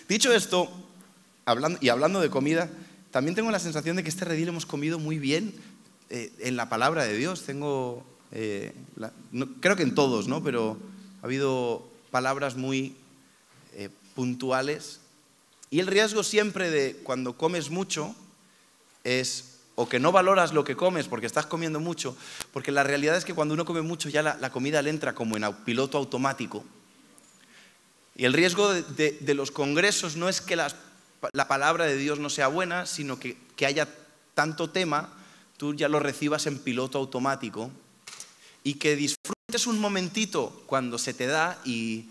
Dicho esto, hablando de comida, también tengo la sensación de que este redil hemos comido muy bien en la palabra de Dios. Creo que en todos, ¿no? Pero ha habido palabras muy puntuales. Y el riesgo siempre de cuando comes mucho es o que no valoras lo que comes porque estás comiendo mucho, porque la realidad es que cuando uno come mucho ya la comida le entra como en piloto automático. Y el riesgo de los congresos no es que la palabra de Dios no sea buena, sino que haya tanto tema, tú ya lo recibas en piloto automático y que disfrutes un momentito cuando se te da y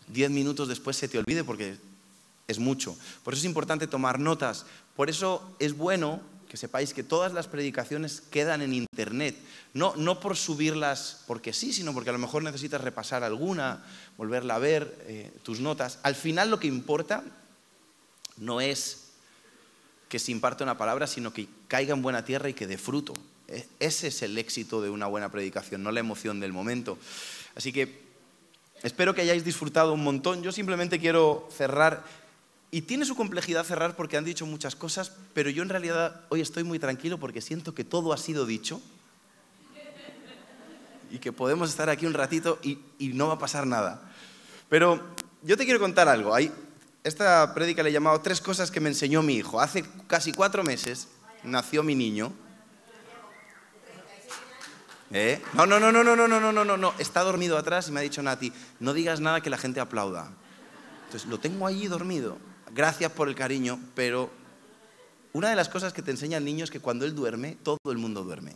10 minutos después se te olvide porque es mucho. Por eso es importante tomar notas. Por eso es bueno que sepáis que todas las predicaciones quedan en internet. No por subirlas porque sí, sino porque a lo mejor necesitas repasar alguna, volverla a ver, tus notas. Al final lo que importa no es que se imparta una palabra, sino que caiga en buena tierra y que dé fruto. Ese es el éxito de una buena predicación, no la emoción del momento. Así que espero que hayáis disfrutado un montón. Yo simplemente quiero cerrar. Y tiene su complejidad cerrar porque han dicho muchas cosas, pero yo en realidad hoy estoy muy tranquilo porque siento que todo ha sido dicho y que podemos estar aquí un ratito y no va a pasar nada. Pero yo te quiero contar algo. Esta prédica le he llamado 3 cosas que me enseñó mi hijo. Hace casi 4 meses nació mi niño. No. Está dormido atrás y me ha dicho Nati, no digas nada que la gente aplauda. Entonces lo tengo allí dormido. Gracias por el cariño, pero una de las cosas que te enseña el niño es que cuando él duerme, todo el mundo duerme.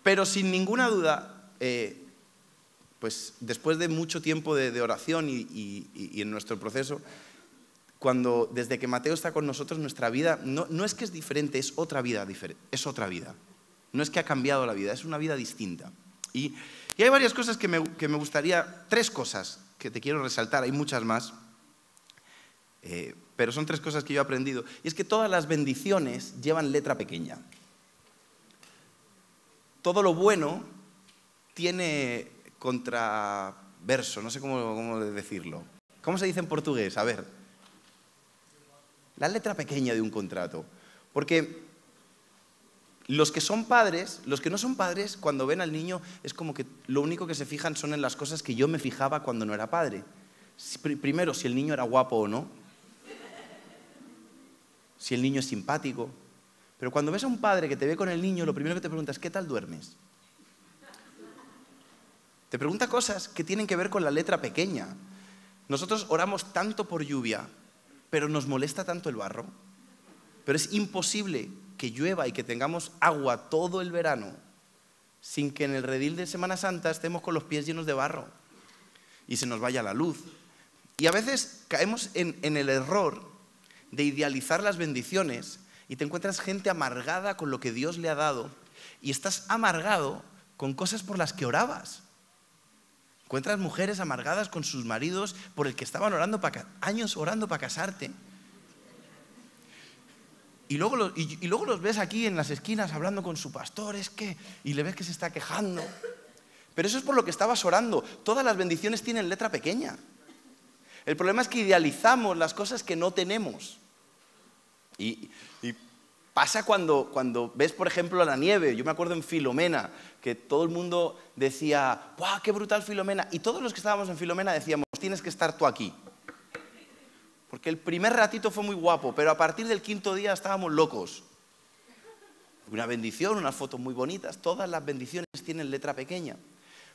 Pero sin ninguna duda, pues después de mucho tiempo de oración y en nuestro proceso, desde que Mateo está con nosotros, nuestra vida no es que es diferente, es otra vida diferente, es otra vida. No es que ha cambiado la vida, es una vida distinta. Y hay varias cosas que me gustaría, 3 cosas que te quiero resaltar, hay muchas más, pero son 3 cosas que yo he aprendido. Y es que todas las bendiciones llevan letra pequeña. Todo lo bueno tiene contraverso, no sé cómo decirlo. ¿Cómo se dice en portugués? A ver. La letra pequeña de un contrato. Porque los que son padres, los que no son padres, cuando ven al niño, es como que lo único que se fijan son en las cosas que yo me fijaba cuando no era padre. Primero, si el niño era guapo o no. Si el niño es simpático. Pero cuando ves a un padre que te ve con el niño, lo primero que te pregunta es, ¿qué tal duermes? Te pregunta cosas que tienen que ver con la letra pequeña. Nosotros oramos tanto por lluvia, pero nos molesta tanto el barro. Pero es imposible que llueva y que tengamos agua todo el verano sin que en el redil de Semana Santa estemos con los pies llenos de barro y se nos vaya la luz. Y a veces caemos en el error de idealizar las bendiciones y te encuentras gente amargada con lo que Dios le ha dado y estás amargado con cosas por las que orabas. Encuentras mujeres amargadas con sus maridos por el que estaban años orando para casarte. Y luego los ves aquí en las esquinas hablando con su pastor, y le ves que se está quejando. Pero eso es por lo que estabas orando. Todas las bendiciones tienen letra pequeña. El problema es que idealizamos las cosas que no tenemos. Y pasa cuando ves, por ejemplo, la nieve. Yo me acuerdo en Filomena, que todo el mundo decía, ¡guau, qué brutal Filomena! Y todos los que estábamos en Filomena decíamos, tienes que estar tú aquí. Porque el primer ratito fue muy guapo, pero a partir del 5.º día estábamos locos. Una bendición, unas fotos muy bonitas, todas las bendiciones tienen letra pequeña.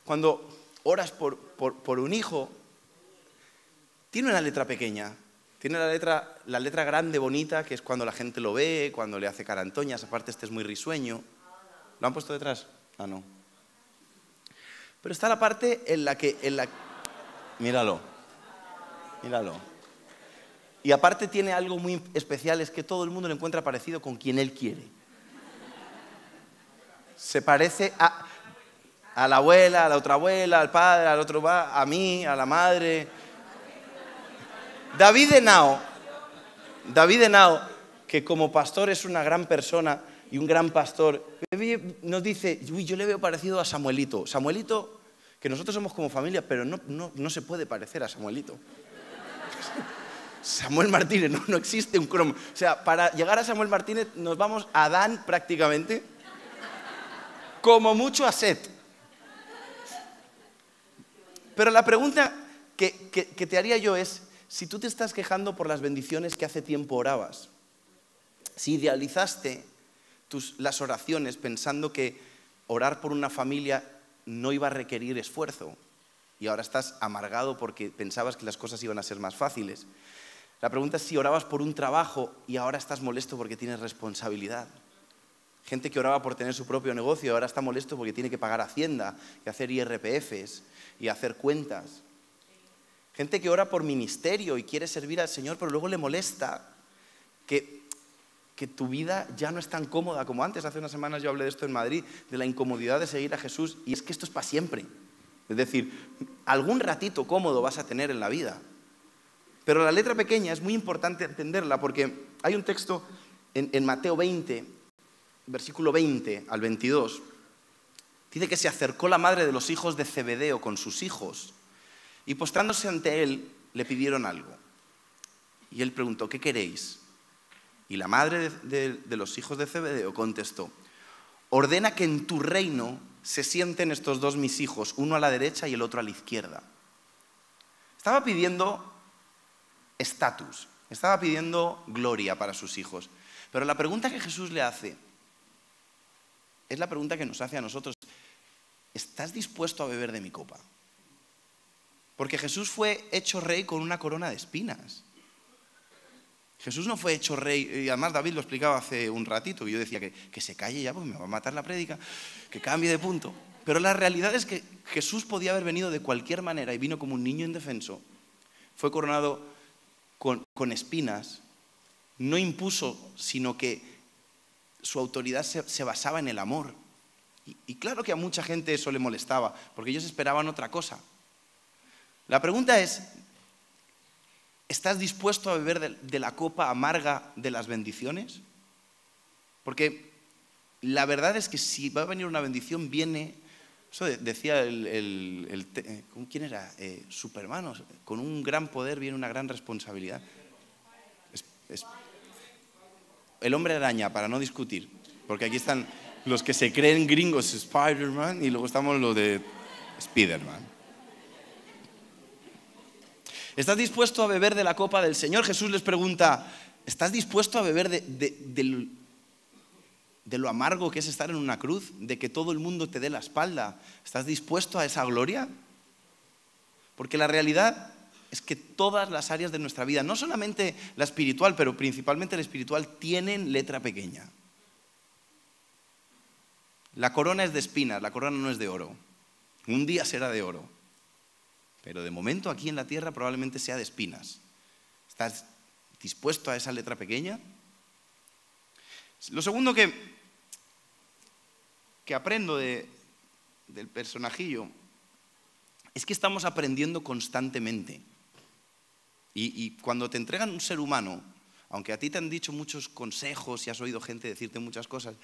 Cuando oras por un hijo, tiene una letra pequeña. Tiene la letra grande, bonita, que es cuando la gente lo ve, cuando le hace carantoñas, aparte este es muy risueño. ¿Lo han puesto detrás? Ah, no. Pero está la parte en la que... Míralo. Y aparte tiene algo muy especial, es que todo el mundo lo encuentra parecido con quien él quiere. Se parece a la abuela, a la otra abuela, al padre, al otro, a mí, a la madre. David Henao, que como pastor es una gran persona y un gran pastor, nos dice, uy, yo le veo parecido a Samuelito. Samuelito, que nosotros somos como familia, pero no se puede parecer a Samuelito. Samuel Martínez, no existe un cromo. O sea, para llegar a Samuel Martínez nos vamos a Dan prácticamente, como mucho a Set. Pero la pregunta que te haría yo es, si tú te estás quejando por las bendiciones que hace tiempo orabas, si idealizaste las oraciones pensando que orar por una familia no iba a requerir esfuerzo y ahora estás amargado porque pensabas que las cosas iban a ser más fáciles. La pregunta es si orabas por un trabajo y ahora estás molesto porque tienes responsabilidad. Gente que oraba por tener su propio negocio y ahora está molesto porque tiene que pagar Hacienda y hacer IRPFs y hacer cuentas. Gente que ora por ministerio y quiere servir al Señor, pero luego le molesta que tu vida ya no es tan cómoda como antes. Hace unas semanas yo hablé de esto en Madrid, de la incomodidad de seguir a Jesús, y es que esto es para siempre. Es decir, algún ratito cómodo vas a tener en la vida. Pero la letra pequeña es muy importante entenderla porque hay un texto en Mateo 20, versículo 20 al 22, dice que se acercó la madre de los hijos de Zebedeo con sus hijos y postrándose ante él le pidieron algo. Y él preguntó, ¿qué queréis? Y la madre de los hijos de Zebedeo contestó, ordena que en tu reino se sienten estos dos mis hijos, uno a la derecha y el otro a la izquierda. Estaba pidiendo estatus, estaba pidiendo gloria para sus hijos. Pero la pregunta que Jesús le hace es la pregunta que nos hace a nosotros. ¿Estás dispuesto a beber de mi copa? Porque Jesús fue hecho rey con una corona de espinas. Jesús no fue hecho rey, y además David lo explicaba hace un ratito, y yo decía que se calle ya, porque me va a matar la prédica, que cambie de punto. Pero la realidad es que Jesús podía haber venido de cualquier manera y vino como un niño indefenso. Fue coronado con espinas, no impuso, sino que su autoridad se basaba en el amor. Y claro que a mucha gente eso le molestaba, porque ellos esperaban otra cosa. La pregunta es, ¿estás dispuesto a beber de la copa amarga de las bendiciones? Porque la verdad es que si va a venir una bendición, viene, eso decía ¿quién era? Superman, con un gran poder viene una gran responsabilidad. El hombre araña, para no discutir, porque aquí están los que se creen gringos, Spider-Man, y luego estamos los de Spider-Man. ¿Estás dispuesto a beber de la copa del Señor? Jesús les pregunta, ¿estás dispuesto a beber de lo amargo que es estar en una cruz? ¿De que todo el mundo te dé la espalda? ¿Estás dispuesto a esa gloria? Porque la realidad es que todas las áreas de nuestra vida, no solamente la espiritual, pero principalmente la espiritual, tienen letra pequeña. La corona es de espinas, la corona no es de oro. Un día será de oro. Pero de momento aquí en la tierra probablemente sea de espinas. ¿Estás dispuesto a esa letra pequeña? Lo segundo que aprendo del personajillo es que estamos aprendiendo constantemente. Y cuando te entregan un ser humano, aunque a ti te han dicho muchos consejos y has oído gente decirte muchas cosas,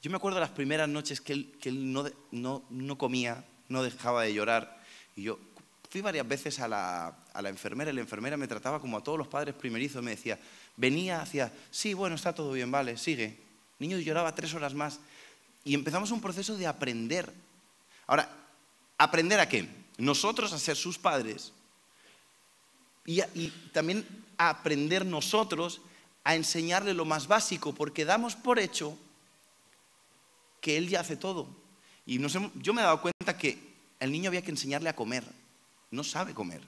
yo me acuerdo de las primeras noches que él no comía, no dejaba de llorar, y yo fui varias veces a la enfermera, y la enfermera me trataba como a todos los padres primerizos, me decía, venía, hacía, sí, bueno, está todo bien, vale, sigue. El niño lloraba 3 horas más, y empezamos un proceso de aprender. Ahora, ¿aprender a qué? Nosotros a ser sus padres, y también a aprender nosotros a enseñarle lo más básico, porque damos por hecho que él ya hace todo. Y yo me he dado cuenta que el niño había que enseñarle a comer, no sabe comer.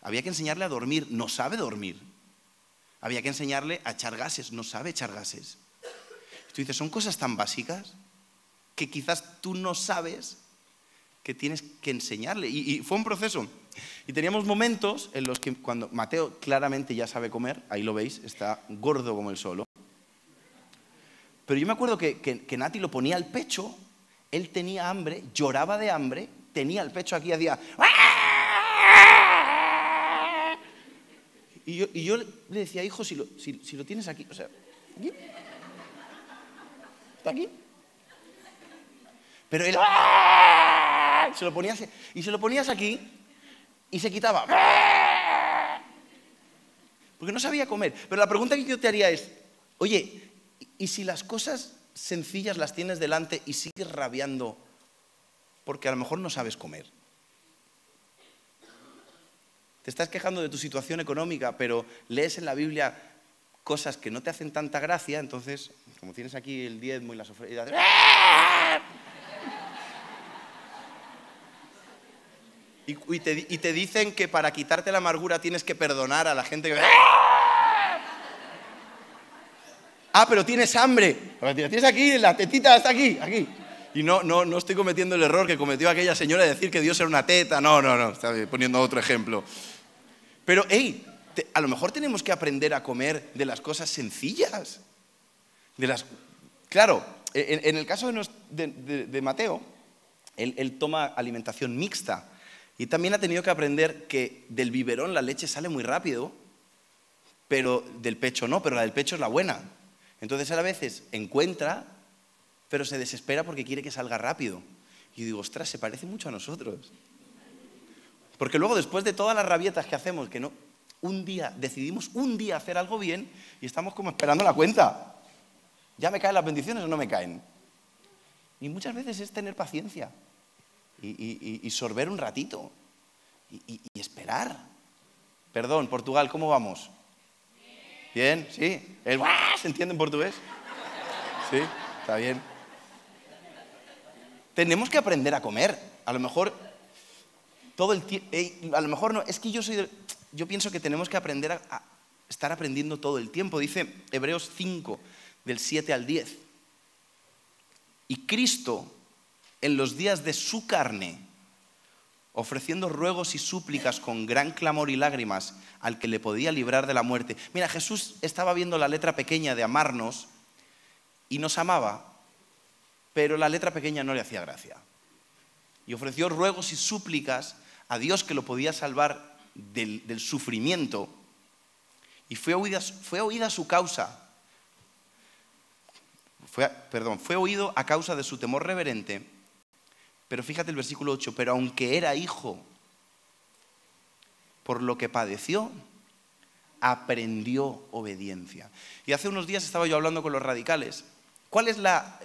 Había que enseñarle a dormir, no sabe dormir. Había que enseñarle a echar gases, no sabe echar gases. Tú dices, son cosas tan básicas que quizás tú no sabes que tienes que enseñarle. Y fue un proceso. Y teníamos momentos en los que cuando Mateo claramente ya sabe comer, ahí lo veis, está gordo como el solo. Pero yo me acuerdo que Nati lo ponía al pecho, él tenía hambre, lloraba de hambre, tenía el pecho aquí, hacía... Y yo le decía, hijo, si lo tienes aquí, o sea, aquí, está aquí. Pero él se lo ponías aquí y se quitaba. porque no sabía comer. Pero la pregunta que yo te haría es, oye, ¿y si las cosas sencillas las tienes delante y sigues rabiando porque a lo mejor no sabes comer? Te estás quejando de tu situación económica, pero lees en la Biblia cosas que no te hacen tanta gracia, entonces, como tienes aquí el diezmo y las ofrendas, y te dicen que para quitarte la amargura tienes que perdonar a la gente que... Ah, pero tienes hambre. Tienes aquí, la tetita está aquí, aquí. Y no estoy cometiendo el error que cometió aquella señora de decir que Dios era una teta. No, estaba poniendo otro ejemplo. Pero, hey, a lo mejor tenemos que aprender a comer de las cosas sencillas. Claro, en el caso de Mateo, él toma alimentación mixta. Y también ha tenido que aprender que del biberón la leche sale muy rápido, pero del pecho no, pero la del pecho es la buena. Entonces él a veces encuentra, pero se desespera porque quiere que salga rápido. Y yo digo, ostras, se parece mucho a nosotros. Porque luego, después de todas las rabietas que hacemos, que no, decidimos un día hacer algo bien y estamos como esperando la cuenta. ¿Ya me caen las bendiciones o no me caen? Y muchas veces es tener paciencia y sorber un ratito y esperar. Perdón, Portugal, ¿cómo vamos? ¿Bien? ¿Sí? ¿Se entiende en portugués? Sí, está bien. Tenemos que aprender a comer. A lo mejor todo el tiempo... a lo mejor no, es que yo pienso que tenemos que aprender a estar aprendiendo todo el tiempo. Dice Hebreos 5, del 7 al 10. Y Cristo, en los días de su carne, ofreciendo ruegos y súplicas con gran clamor y lágrimas al que le podía librar de la muerte. Mira, Jesús estaba viendo la letra pequeña de amarnos y nos amaba, pero la letra pequeña no le hacía gracia. Y ofreció ruegos y súplicas a Dios que lo podía salvar del sufrimiento. Y fue oída su causa. Fue oído a causa de su temor reverente. Pero fíjate el versículo 8, pero aunque era hijo, por lo que padeció, aprendió obediencia. Y hace unos días estaba yo hablando con los radicales. ¿Cuál es la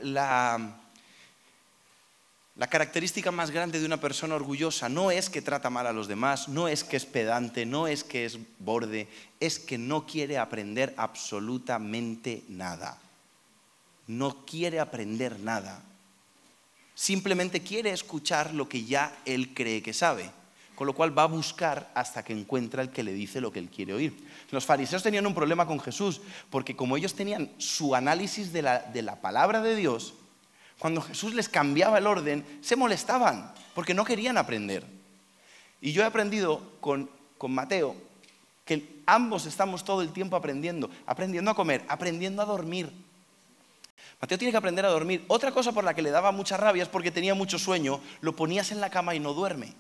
característica más grande de una persona orgullosa? No es que trata mal a los demás, no es que es pedante, no es que es borde, es que no quiere aprender absolutamente nada. No quiere aprender nada. Simplemente quiere escuchar lo que ya él cree que sabe, con lo cual va a buscar hasta que encuentra el que le dice lo que él quiere oír. Los fariseos tenían un problema con Jesús, porque como ellos tenían su análisis de la palabra de Dios, cuando Jesús les cambiaba el orden, se molestaban, porque no querían aprender. Y yo he aprendido con Mateo que ambos estamos todo el tiempo aprendiendo a comer, aprendiendo a dormir. Mateo tiene que aprender a dormir. Otra cosa por la que le daba mucha rabia es porque tenía mucho sueño, lo ponías en la cama y no duerme.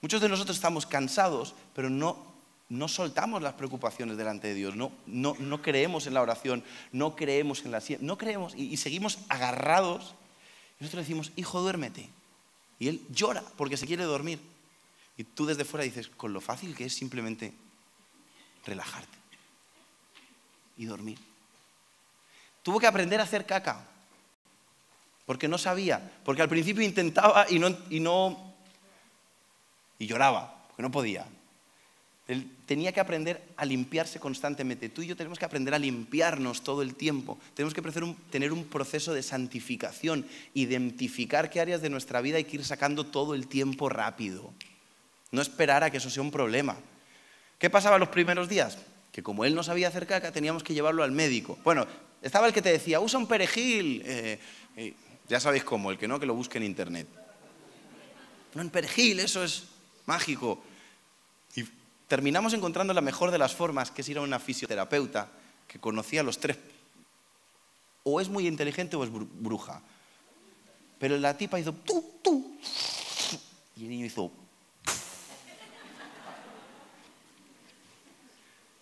Muchos de nosotros estamos cansados, pero no soltamos las preocupaciones delante de Dios, no creemos en la oración, no creemos en la siesta, no creemos y seguimos agarrados. Y nosotros decimos, hijo, duérmete. Y él llora porque se quiere dormir. Y tú desde fuera dices, con lo fácil que es simplemente relajarte y dormir. Tuvo que aprender a hacer caca, porque no sabía, porque al principio intentaba y lloraba, porque no podía. Él tenía que aprender a limpiarse constantemente. Tú y yo tenemos que aprender a limpiarnos todo el tiempo. Tenemos que tener un proceso de santificación, identificar qué áreas de nuestra vida hay que ir sacando todo el tiempo rápido. No esperar a que eso sea un problema. ¿Qué pasaba los primeros días? Que como él no sabía hacer caca, teníamos que llevarlo al médico. Bueno, estaba el que te decía, usa un perejil. Ya sabéis cómo, el que no, que lo busque en internet. No, en perejil, eso es mágico. Y terminamos encontrando la mejor de las formas, que es ir a una fisioterapeuta que conocía los tres. O es muy inteligente o es bruja. Pero la tipa hizo tú. Y el niño hizo...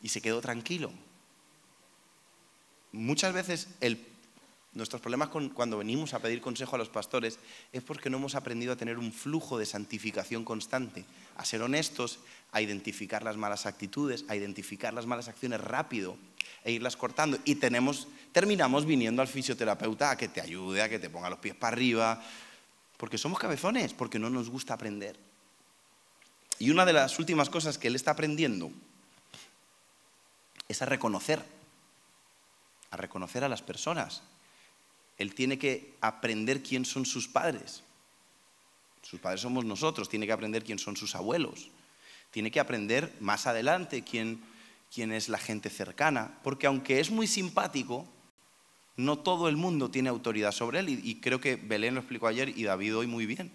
Y se quedó tranquilo. Muchas veces Nuestros problemas cuando venimos a pedir consejo a los pastores es porque no hemos aprendido a tener un flujo de santificación constante, a ser honestos, a identificar las malas actitudes, a identificar las malas acciones rápido e irlas cortando. Y terminamos viniendo al fisioterapeuta a que te ayude, a que te ponga los pies para arriba, porque somos cabezones, porque no nos gusta aprender. Y una de las últimas cosas que él está aprendiendo es a reconocer a las personas. Él tiene que aprender quién son sus padres. Sus padres somos nosotros. Tiene que aprender quién son sus abuelos. Tiene que aprender más adelante quién es la gente cercana. Porque aunque es muy simpático, no todo el mundo tiene autoridad sobre él. Y creo que Belén lo explicó ayer y David hoy muy bien.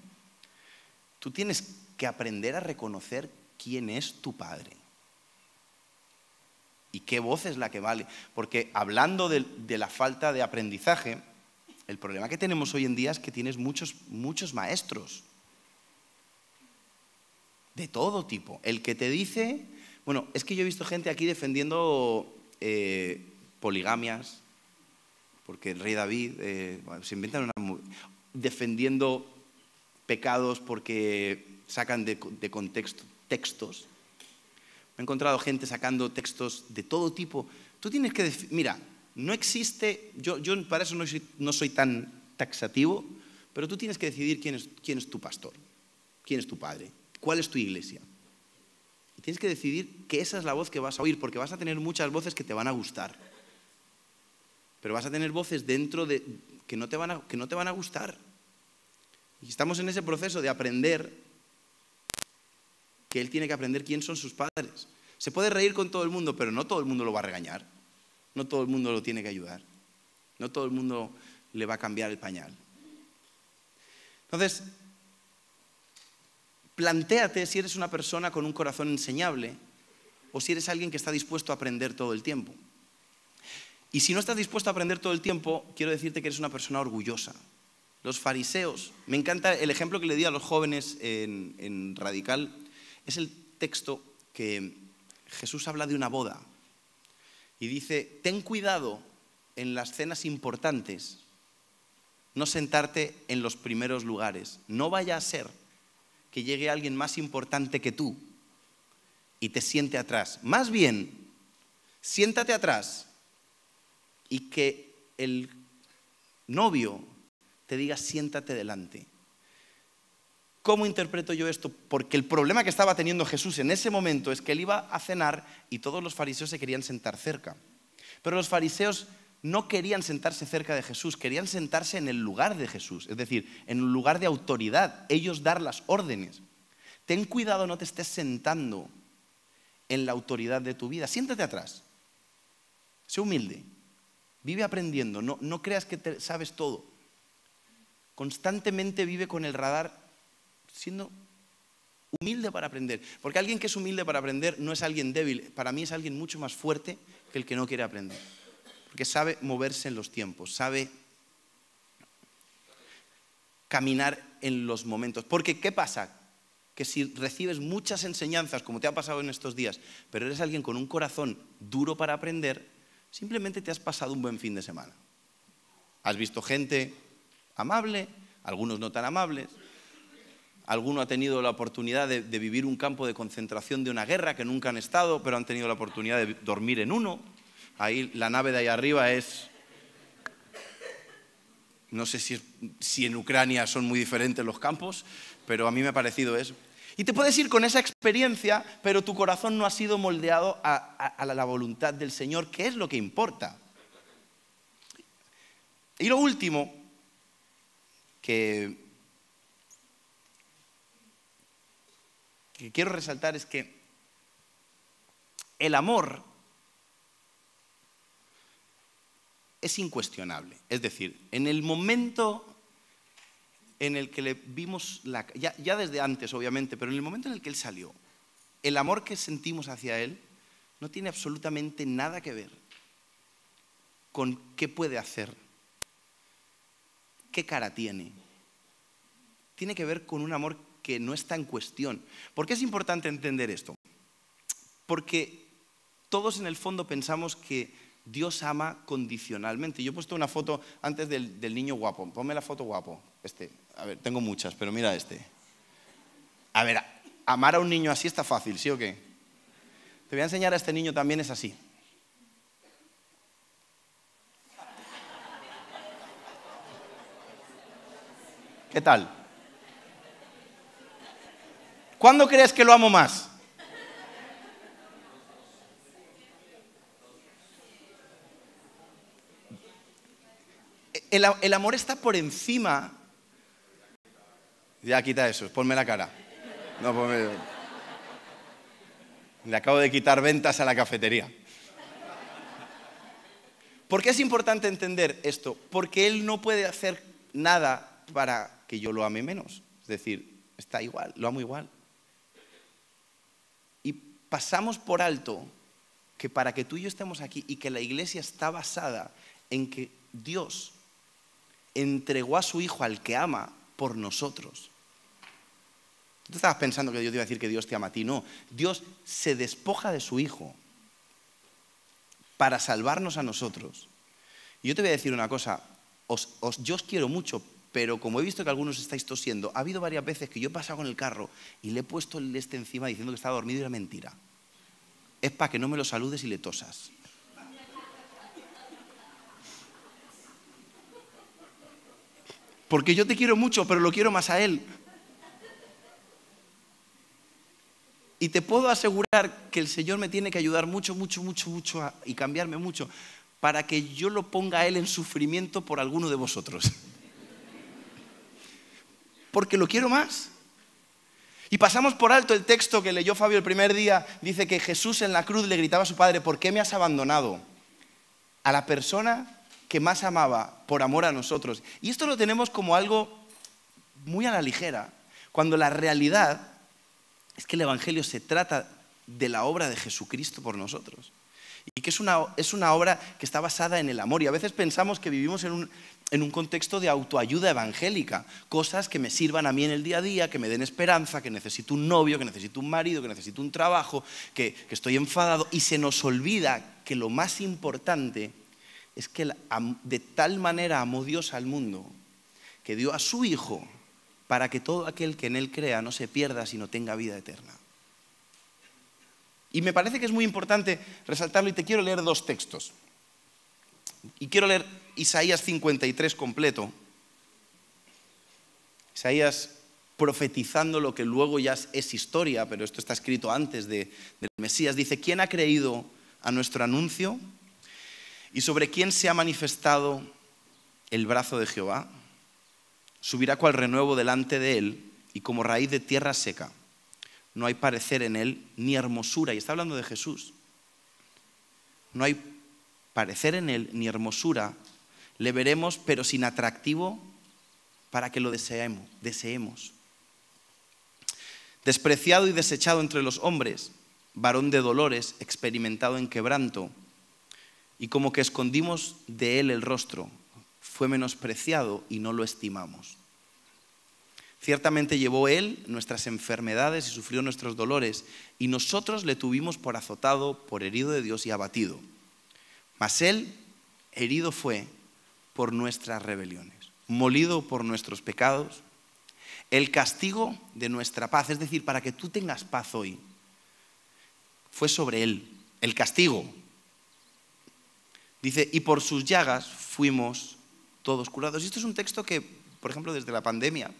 Tú tienes que aprender a reconocer quién es tu padre. Y qué voz es la que vale. Porque hablando de la falta de aprendizaje, el problema que tenemos hoy en día es que tienes muchos maestros. De todo tipo. El que te dice... Bueno, es que yo he visto gente aquí defendiendo poligamias, porque el rey David se inventan defendiendo pecados porque sacan de contexto textos. Me he encontrado gente sacando textos de todo tipo. Tú tienes que... Mira, no existe... Yo para eso no soy tan taxativo, pero tú tienes que decidir quién es tu pastor, quién es tu padre, cuál es tu iglesia. Y tienes que decidir que esa es la voz que vas a oír, porque vas a tener muchas voces que te van a gustar. Pero vas a tener voces dentro que no te van a gustar. Y estamos en ese proceso de aprender que él tiene que aprender quién son sus padres. Se puede reír con todo el mundo, pero no todo el mundo lo va a regañar. No todo el mundo lo tiene que ayudar. No todo el mundo le va a cambiar el pañal. Entonces, plantéate si eres una persona con un corazón enseñable o si eres alguien que está dispuesto a aprender todo el tiempo. Y si no estás dispuesto a aprender todo el tiempo, quiero decirte que eres una persona orgullosa. Los fariseos, me encanta el ejemplo que le di a los jóvenes en Radical, es el texto que Jesús habla de una boda y dice, ten cuidado en las cenas importantes, no sentarte en los primeros lugares. No vaya a ser que llegue alguien más importante que tú y te siente atrás. Más bien, siéntate atrás y que el novio te diga, siéntate delante. ¿Cómo interpreto yo esto? Porque el problema que estaba teniendo Jesús en ese momento es que él iba a cenar y todos los fariseos se querían sentar cerca. Pero los fariseos no querían sentarse cerca de Jesús, querían sentarse en el lugar de Jesús, es decir, en un lugar de autoridad, ellos dar las órdenes. Ten cuidado, no te estés sentando en la autoridad de tu vida. Siéntate atrás. Sé humilde. Vive aprendiendo. No creas que te sabes todo. Constantemente vive con el radar siendo humilde para aprender. Porque alguien que es humilde para aprender no es alguien débil. Para mí es alguien mucho más fuerte que el que no quiere aprender. Porque sabe moverse en los tiempos, sabe caminar en los momentos. Porque ¿qué pasa? Que si recibes muchas enseñanzas, como te ha pasado en estos días, pero eres alguien con un corazón duro para aprender, simplemente te has pasado un buen fin de semana. Has visto gente amable, algunos no tan amables. Alguno ha tenido la oportunidad de vivir un campo de concentración de una guerra que nunca han estado, pero han tenido la oportunidad de dormir en uno. Ahí la nave de ahí arriba es... No sé si en Ucrania son muy diferentes los campos, pero a mí me ha parecido eso. Y te puedes ir con esa experiencia, pero tu corazón no ha sido moldeado a la voluntad del Señor, que es lo que importa. Y lo último que quiero resaltar es que el amor es incuestionable. Es decir, en el momento en el que le vimos, ya desde antes obviamente, pero en el momento en el que él salió, el amor que sentimos hacia él no tiene absolutamente nada que ver con qué puede hacer, qué cara tiene. Tiene que ver con un amor que no está en cuestión. ¿Por qué es importante entender esto? Porque todos en el fondo pensamos que Dios ama condicionalmente. Yo he puesto una foto antes del niño guapo. Ponme la foto guapo. A ver, tengo muchas, pero mira este. A ver, amar a un niño así está fácil, ¿sí o qué? Te voy a enseñar a este niño también es así. ¿Qué tal? ¿Cuándo crees que lo amo más? El amor está por encima. Ya quita eso, ponme la cara. No, ponme. Le acabo de quitar ventas a la cafetería. ¿Por qué es importante entender esto? Porque Él no puede hacer nada para que yo lo ame menos. Es decir, está igual, lo amo igual. Y pasamos por alto que para que tú y yo estemos aquí y que la iglesia está basada en que Dios entregó a su Hijo al que ama por nosotros. Tú estabas pensando que Dios te iba a decir que Dios te ama a ti. No, Dios se despoja de su Hijo para salvarnos a nosotros. Y yo te voy a decir una cosa, yo os quiero mucho, pero como he visto que algunos estáis tosiendo, ha habido varias veces que yo he pasado con el carro y le he puesto el encima diciendo que estaba dormido y era mentira. Es para que no me lo saludes y le tosas. Porque yo te quiero mucho, pero lo quiero más a Él. Y te puedo asegurar que el Señor me tiene que ayudar mucho y cambiarme mucho para que yo lo ponga a Él en sufrimiento por alguno de vosotros. Porque lo quiero más. Y pasamos por alto el texto que leyó Fabio el primer día. Dice que Jesús en la cruz le gritaba a su Padre: ¿por qué me has abandonado? A la persona que más amaba por amor a nosotros. Y esto lo tenemos como algo muy a la ligera, cuando la realidad es que el Evangelio se trata de la obra de Jesucristo por nosotros. Y que es una obra que está basada en el amor. Y a veces pensamos que vivimos en un contexto de autoayuda evangélica. Cosas que me sirvan a mí en el día a día, que me den esperanza, que necesito un novio, que necesito un marido, que necesito un trabajo, que estoy enfadado. Y se nos olvida que lo más importante es que de tal manera amó Dios al mundo que dio a su Hijo para que todo aquel que en Él crea no se pierda, sino tenga vida eterna. Y me parece que es muy importante resaltarlo y te quiero leer dos textos. Y quiero leer Isaías 53 completo. Isaías profetizando lo que luego ya es historia, pero esto está escrito antes del Mesías. Dice: ¿quién ha creído a nuestro anuncio? ¿Y sobre quién se ha manifestado el brazo de Jehová? Subirá cual renuevo delante de él y como raíz de tierra seca. No hay parecer en él ni hermosura. Y está hablando de Jesús. No hay parecer en él ni hermosura. Le veremos, pero sin atractivo para que lo deseemos. Despreciado y desechado entre los hombres, varón de dolores, experimentado en quebranto. Y como que escondimos de él el rostro, fue menospreciado y no lo estimamos. Ciertamente llevó él nuestras enfermedades y sufrió nuestros dolores, y nosotros le tuvimos por azotado, por herido de Dios y abatido. Mas él herido fue por nuestras rebeliones, molido por nuestros pecados. El castigo de nuestra paz, es decir, para que tú tengas paz hoy, fue sobre él, el castigo. Dice: y por sus llagas fuimos todos curados. Y esto es un texto que, por ejemplo, desde la pandemia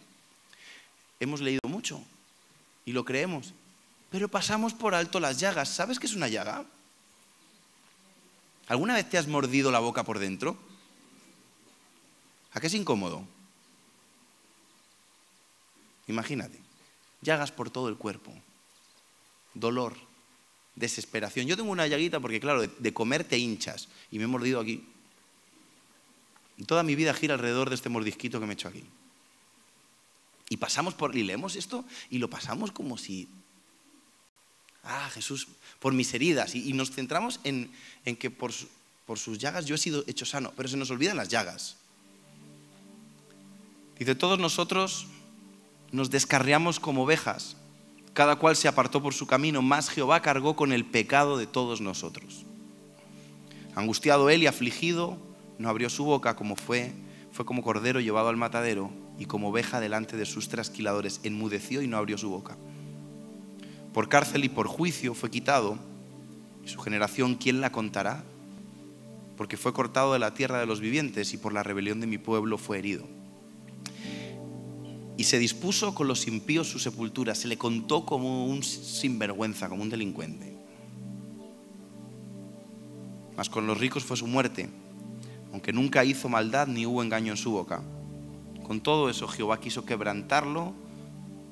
hemos leído mucho y lo creemos, pero pasamos por alto las llagas. ¿Sabes qué es una llaga? ¿Alguna vez te has mordido la boca por dentro? ¿A qué es incómodo? Imagínate, llagas por todo el cuerpo, dolor, desesperación. Yo tengo una llaguita porque, claro, de comer te hinchas y me he mordido aquí. Y toda mi vida gira alrededor de este mordisquito que me he hecho aquí. Y leemos esto y lo pasamos como si, Jesús, por mis heridas. Y nos centramos en que por sus llagas yo he sido hecho sano, pero se nos olvidan las llagas. Dice: todos nosotros nos descarriamos como ovejas, cada cual se apartó por su camino, mas Jehová cargó con el pecado de todos nosotros. Angustiado él y afligido, no abrió su boca, fue como cordero llevado al matadero, y como oveja delante de sus trasquiladores, enmudeció y no abrió su boca. Por cárcel y por juicio fue quitado, y su generación, ¿quién la contará? Porque fue cortado de la tierra de los vivientes, y por la rebelión de mi pueblo fue herido. Y se dispuso con los impíos su sepultura, se le contó como un sinvergüenza, como un delincuente. Mas con los ricos fue su muerte, aunque nunca hizo maldad ni hubo engaño en su boca. Con todo eso Jehová quiso quebrantarlo,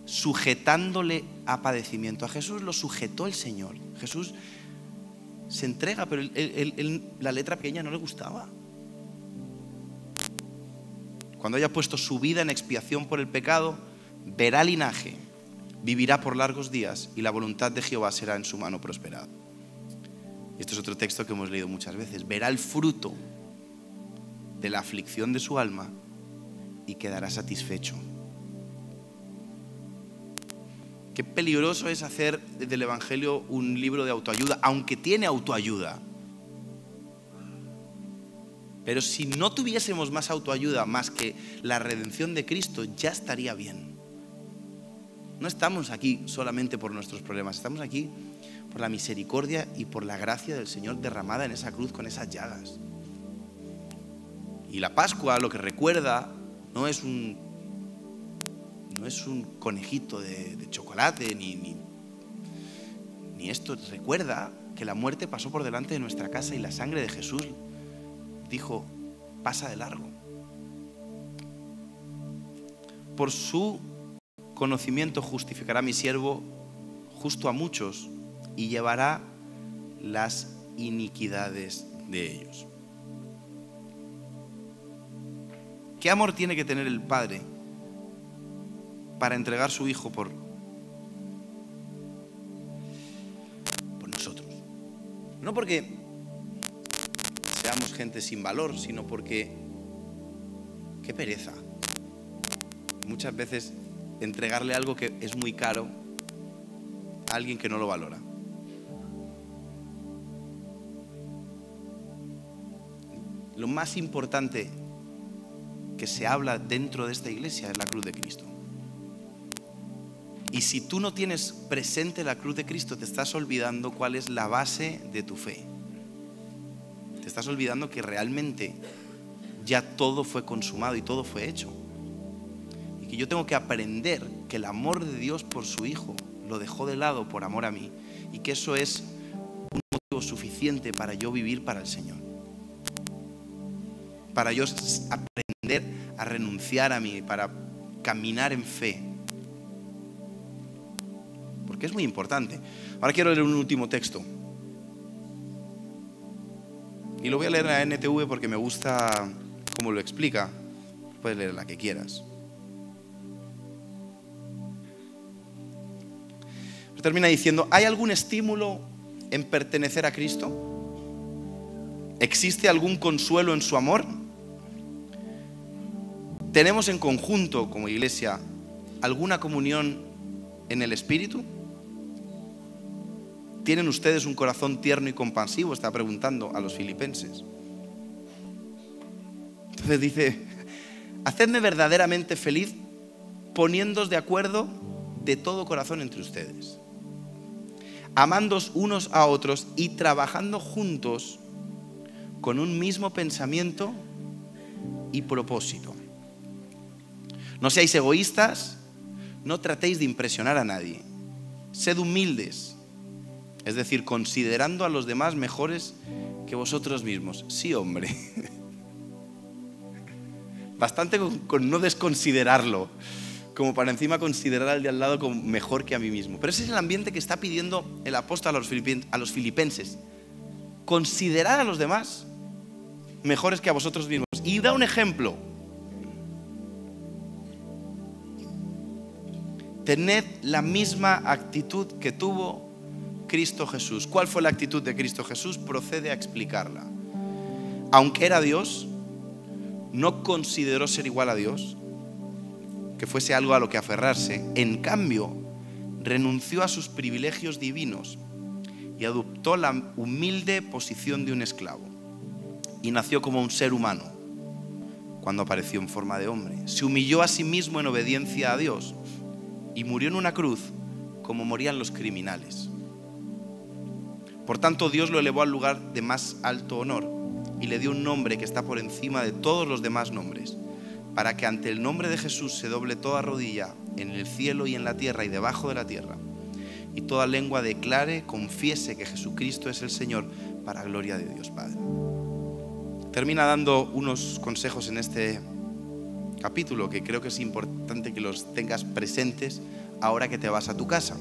sujetándole a padecimiento. A Jesús lo sujetó el Señor. Jesús se entrega, pero la letra pequeña no le gustaba. Cuando haya puesto su vida en expiación por el pecado, verá linaje, vivirá por largos días, y la voluntad de Jehová será en su mano prosperada. Y esto es otro texto que hemos leído muchas veces. Verá el fruto de la aflicción de su alma y quedará satisfecho. Qué peligroso es hacer del Evangelio un libro de autoayuda, aunque tiene autoayuda. Pero si no tuviésemos más autoayuda, más que la redención de Cristo, ya estaría bien. No estamos aquí solamente por nuestros problemas, estamos aquí por la misericordia y por la gracia del Señor derramada en esa cruz con esas llagas. Y la Pascua lo que recuerda no es un conejito de chocolate, ni esto. Recuerda que la muerte pasó por delante de nuestra casa y la sangre de Jesús dijo, pasa de largo. Por su conocimiento justificará a mi siervo justo a muchos y llevará las iniquidades de ellos. ¿Qué amor tiene que tener el Padre para entregar su Hijo por nosotros? No porque seamos gente sin valor, sino porque qué pereza muchas veces entregarle algo que es muy caro a alguien que no lo valora. Lo más importante que se habla dentro de esta iglesia es la cruz de Cristo. Y si tú no tienes presente la cruz de Cristo, te estás olvidando cuál es la base de tu fe. Te estás olvidando que realmente ya todo fue consumado y todo fue hecho. Y que yo tengo que aprender que el amor de Dios por su Hijo lo dejó de lado por amor a mí. Y que eso es un motivo suficiente para yo vivir para el Señor. Para yo aprender a renunciar a mí, para caminar en fe. Porque es muy importante. Ahora quiero leer un último texto. Y lo voy a leer en la NTV porque me gusta cómo lo explica. Puedes leer la que quieras. Pero termina diciendo, ¿hay algún estímulo en pertenecer a Cristo? ¿Existe algún consuelo en su amor? ¿Tenemos en conjunto como iglesia alguna comunión en el Espíritu? ¿Tienen ustedes un corazón tierno y compasivo? Está preguntando a los filipenses. Entonces dice, hacedme verdaderamente feliz poniéndoos de acuerdo de todo corazón entre ustedes, amándoos unos a otros y trabajando juntos con un mismo pensamiento y propósito. No seáis egoístas, no tratéis de impresionar a nadie. Sed humildes, es decir, considerando a los demás mejores que vosotros mismos. Sí, hombre. Bastante con no desconsiderarlo, como para encima considerar al de al lado como mejor que a mí mismo. Pero ese es el ambiente que está pidiendo el apóstol a los filipenses. Considerad a los demás mejores que a vosotros mismos. Y da un ejemplo. Tened la misma actitud que tuvo Cristo Jesús. ¿Cuál fue la actitud de Cristo Jesús? Procede a explicarla. Aunque era Dios, no consideró ser igual a Dios, que fuese algo a lo que aferrarse. En cambio, renunció a sus privilegios divinos y adoptó la humilde posición de un esclavo. y nació como un ser humano cuando apareció en forma de hombre. Se humilló a sí mismo en obediencia a Dios y murió en una cruz como morían los criminales. Por tanto, Dios lo elevó al lugar de más alto honor y le dio un nombre que está por encima de todos los demás nombres, para que ante el nombre de Jesús se doble toda rodilla en el cielo y en la tierra y debajo de la tierra, y toda lengua declare, confiese que Jesucristo es el Señor, para gloria de Dios Padre. Termina dando unos consejos en este capítulo que creo que es importante que los tengas presentes ahora que te vas a tu casa.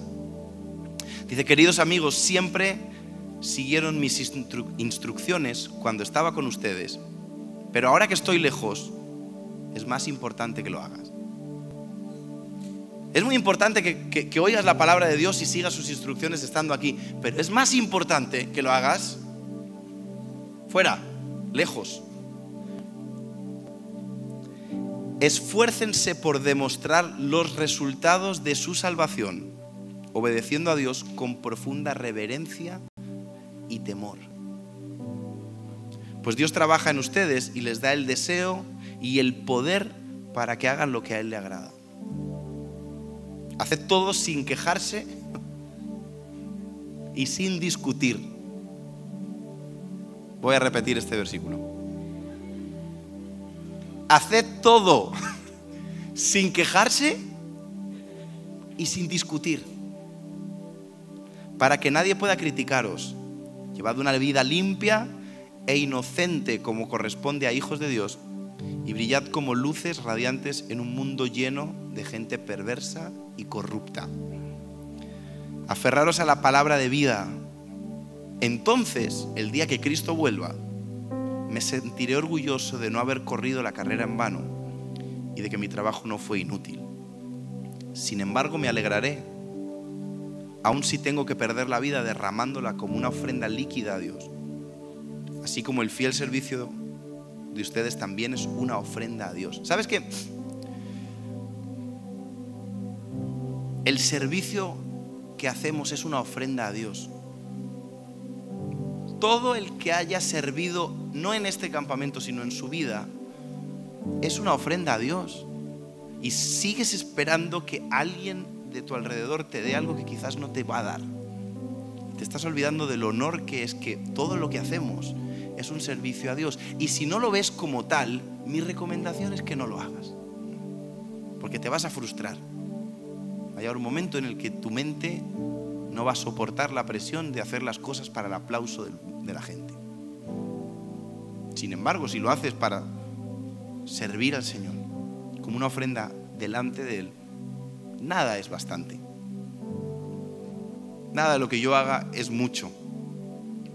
Dice: queridos amigos, siempre siguieron mis instrucciones cuando estaba con ustedes, pero ahora que estoy lejos, es más importante que lo hagas. Es muy importante que oigas la palabra de Dios y sigas sus instrucciones estando aquí, pero es más importante que lo hagas fuera, lejos. Esfuércense por demostrar los resultados de su salvación, obedeciendo a Dios con profunda reverencia y temor. Pues Dios trabaja en ustedes y les da el deseo y el poder para que hagan lo que a Él le agrada. Haced todo sin quejarse y sin discutir. Voy a repetir este versículo. Haced todo sin quejarse y sin discutir, para que nadie pueda criticaros. Llevad una vida limpia e inocente como corresponde a hijos de Dios, y brillad como luces radiantes en un mundo lleno de gente perversa y corrupta. Aferraros a la palabra de vida. Entonces, el día que Cristo vuelva, me sentiré orgulloso de no haber corrido la carrera en vano y de que mi trabajo no fue inútil. Sin embargo, me alegraré, aun si tengo que perder la vida derramándola como una ofrenda líquida a Dios, así como el fiel servicio de ustedes también es una ofrenda a Dios. ¿Sabes qué? El servicio que hacemos es una ofrenda a Dios. Todo el que haya servido, no en este campamento, sino en su vida, es una ofrenda a Dios. Y sigues esperando que alguien de tu alrededor te dé algo que quizás no te va a dar. Te estás olvidando del honor que es que todo lo que hacemos es un servicio a Dios. Y si no lo ves como tal, mi recomendación es que no lo hagas, porque te vas a frustrar. Va a llegar un momento en el que tu mente no va a soportar la presión de hacer las cosas para el aplauso de la gente. Sin embargo, si lo haces para servir al Señor como una ofrenda delante de Él, nada es bastante. Nada de lo que yo haga es mucho.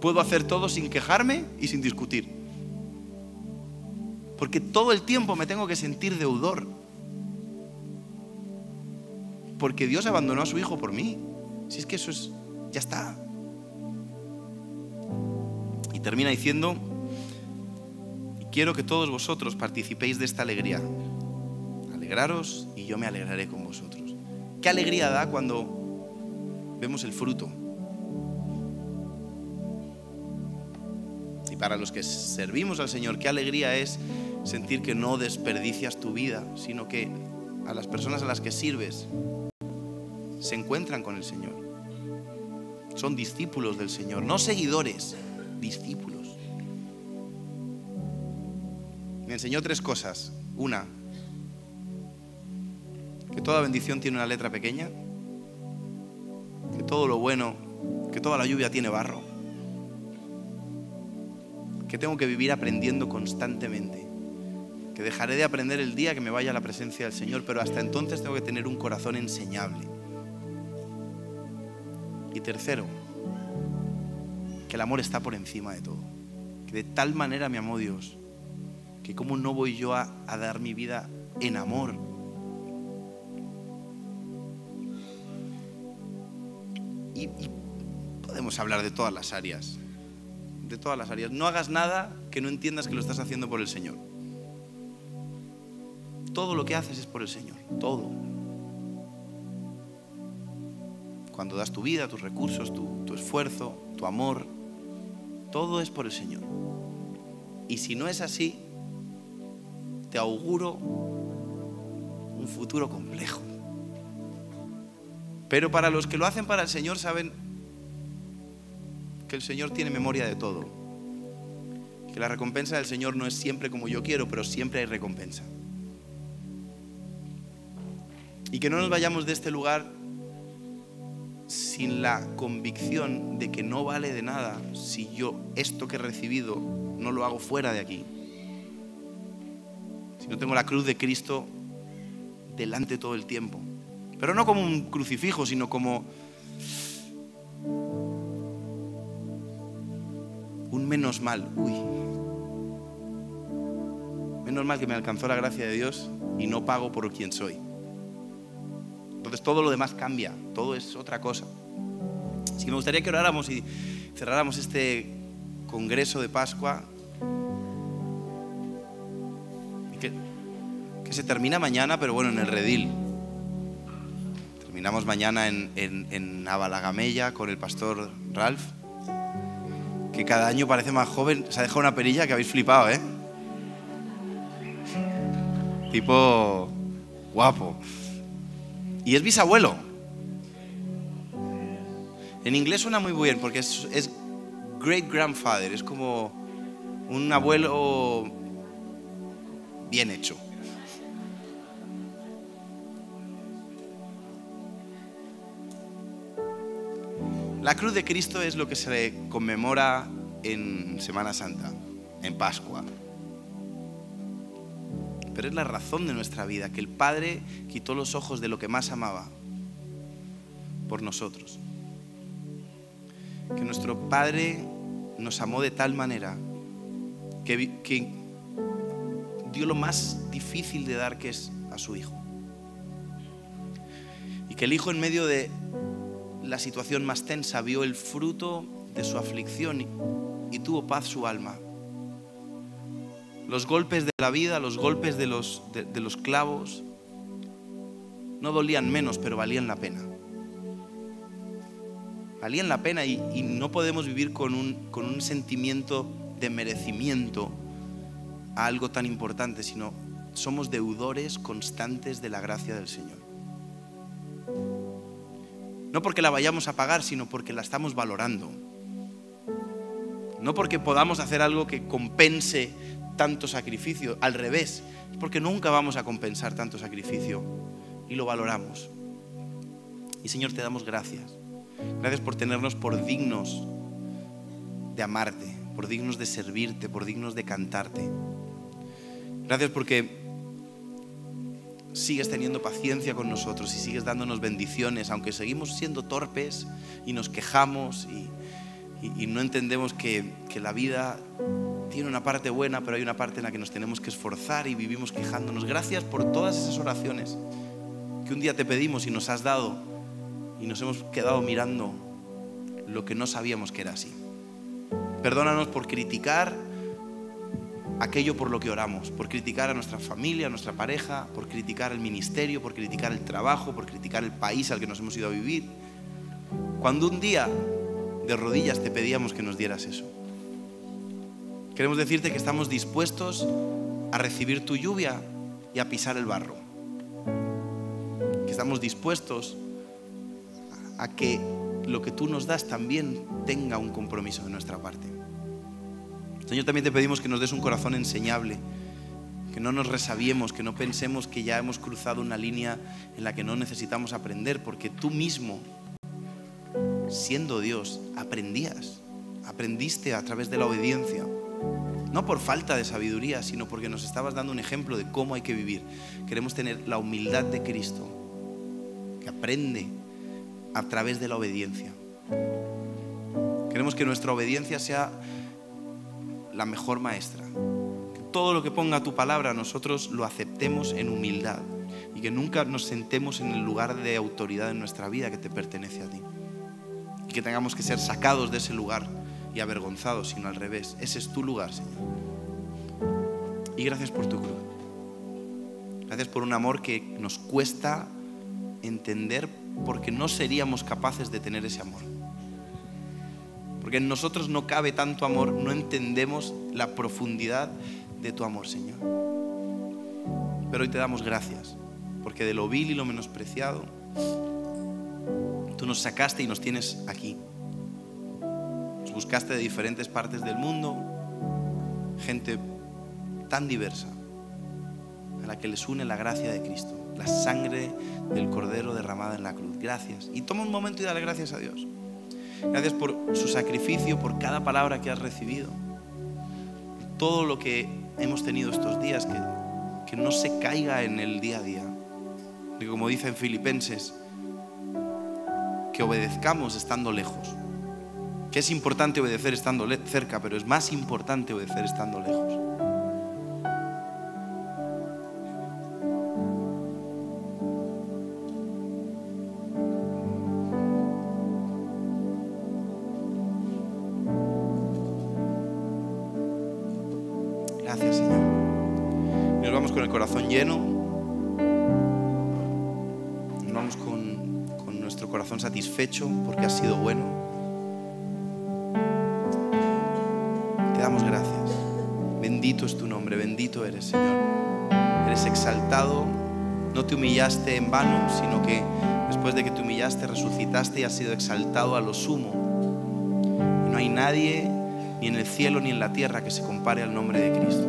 Puedo hacer todo sin quejarme y sin discutir, porque todo el tiempo me tengo que sentir deudor, porque Dios abandonó a su Hijo por mí. Si es que eso es, ya está. Y termina diciendo: quiero que todos vosotros participéis de esta alegría. Alegraros y yo me alegraré con vosotros. ¿Qué alegría da cuando vemos el fruto? Y para los que servimos al Señor, qué alegría es sentir que no desperdicias tu vida, sino que a las personas a las que sirves se encuentran con el Señor. Son discípulos del Señor, no seguidores, discípulos. Me enseñó 3 cosas. Una, que toda bendición tiene una letra pequeña, que todo lo bueno, que toda la lluvia tiene barro, que tengo que vivir aprendiendo constantemente, que dejaré de aprender el día que me vaya a la presencia del Señor, pero hasta entonces tengo que tener un corazón enseñable. Y tercero, que el amor está por encima de todo, que de tal manera me amó Dios, que cómo no voy yo a dar mi vida en amor. Y podemos hablar de todas las áreas, de todas las áreas. No hagas nada que no entiendas que lo estás haciendo por el Señor. Todo lo que haces es por el Señor, todo. Cuando das tu vida, tus recursos, tu esfuerzo, tu amor, todo es por el Señor. Y si no es así, te auguro un futuro complejo. Pero para los que lo hacen para el Señor saben que el Señor tiene memoria de todo. Que la recompensa del Señor no es siempre como yo quiero, pero siempre hay recompensa. Y que no nos vayamos de este lugar sin la convicción de que no vale de nada si yo esto que he recibido no lo hago fuera de aquí. Si no tengo la cruz de Cristo delante todo el tiempo. Pero no como un crucifijo, sino como un menos mal. Menos mal que me alcanzó la gracia de Dios y no pago por quien soy. Entonces todo lo demás cambia, todo es otra cosa. Así que me gustaría que oráramos y cerráramos este congreso de Pascua. Y que se termina mañana, pero bueno, en el redil. Terminamos mañana en Navalagamella con el pastor Ralph, que cada año parece más joven. Se ha dejado una perilla que habéis flipado, ¿eh? Tipo guapo. Y es bisabuelo. En inglés suena muy bien porque es great grandfather, es como un abuelo bien hecho. La cruz de Cristo es lo que se conmemora en Semana Santa, en Pascua. Pero es la razón de nuestra vida, que el Padre quitó los ojos de lo que más amaba por nosotros. Que nuestro Padre nos amó de tal manera que dio lo más difícil de dar, que es a su Hijo. Y que el Hijo, en medio de la situación más tensa, vio el fruto de su aflicción y tuvo paz su alma. Los golpes de la vida, los golpes de los clavos no dolían menos, pero valían la pena. Valían la pena y no podemos vivir con un sentimiento de merecimiento a algo tan importante, sino somos deudores constantes de la gracia del Señor. No porque la vayamos a pagar, sino porque la estamos valorando. No porque podamos hacer algo que compense tanto sacrificio, al revés, es porque nunca vamos a compensar tanto sacrificio y lo valoramos. Y Señor, te damos gracias. Gracias por tenernos por dignos de amarte, por dignos de servirte, por dignos de cantarte. Gracias porque sigues teniendo paciencia con nosotros y sigues dándonos bendiciones, aunque seguimos siendo torpes y nos quejamos y no entendemos que la vida tiene una parte buena, pero hay una parte en la que nos tenemos que esforzar y vivimos quejándonos. Gracias por todas esas oraciones que un día te pedimos y nos has dado, y nos hemos quedado mirando lo que no sabíamos que era así. Perdónanos por criticar aquello por lo que oramos, por criticar a nuestra familia, a nuestra pareja, por criticar el ministerio, por criticar el trabajo, por criticar el país al que nos hemos ido a vivir, cuando un día de rodillas te pedíamos que nos dieras eso. Queremos decirte que estamos dispuestos a recibir tu lluvia y a pisar el barro. Que estamos dispuestos a que lo que tú nos das también tenga un compromiso de nuestra parte. Señor, también te pedimos que nos des un corazón enseñable, que no nos resabiemos, que no pensemos que ya hemos cruzado una línea en la que no necesitamos aprender, porque tú mismo, siendo Dios, aprendiste a través de la obediencia. No por falta de sabiduría, sino porque nos estabas dando un ejemplo de cómo hay que vivir. Queremos tener la humildad de Cristo, que aprende a través de la obediencia. Queremos que nuestra obediencia sea la mejor maestra. Que todo lo que ponga tu palabra nosotros lo aceptemos en humildad y que nunca nos sentemos en el lugar de autoridad en nuestra vida que te pertenece a ti. Y que tengamos que ser sacados de ese lugar y avergonzados, sino al revés. Ese es tu lugar, Señor. Y gracias por tu cruz. Gracias por un amor que nos cuesta entender, porque no seríamos capaces de tener ese amor. porque en nosotros no cabe tanto amor, no entendemos la profundidad de tu amor, Señor. Pero hoy te damos gracias, porque de lo vil y lo menospreciado, tú nos sacaste y nos tienes aquí. Nos buscaste de diferentes partes del mundo, gente tan diversa, a la que les une la gracia de Cristo, la sangre del Cordero derramada en la cruz. Gracias. Y toma un momento y dale gracias a Dios. Gracias por su sacrificio, por cada palabra que has recibido, todo lo que hemos tenido estos días, que no se caiga en el día a día. Porque como dice en Filipenses, que obedezcamos estando lejos. Que es importante obedecer estando cerca, pero es más importante obedecer estando lejos. Gracias, Señor. Nos vamos con el corazón lleno. Nos vamos con nuestro corazón satisfecho porque has sido bueno. Te damos gracias. Bendito es tu nombre, bendito eres, Señor. Eres exaltado. No te humillaste en vano, sino que después de que te humillaste, resucitaste y has sido exaltado a lo sumo. Y no hay nadie, ni en el cielo ni en la tierra, que se compare al nombre de Cristo.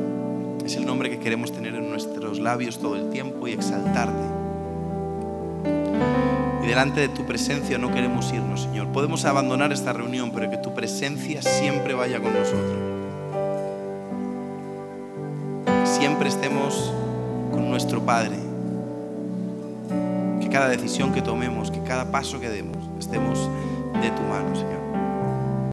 Es el nombre que queremos tener en nuestros labios todo el tiempo y exaltarte. Y delante de tu presencia no queremos irnos, Señor. Podemos abandonar esta reunión, pero que tu presencia siempre vaya con nosotros. Siempre estemos con nuestro Padre. Que cada decisión que tomemos, que cada paso que demos, estemos de tu mano, Señor.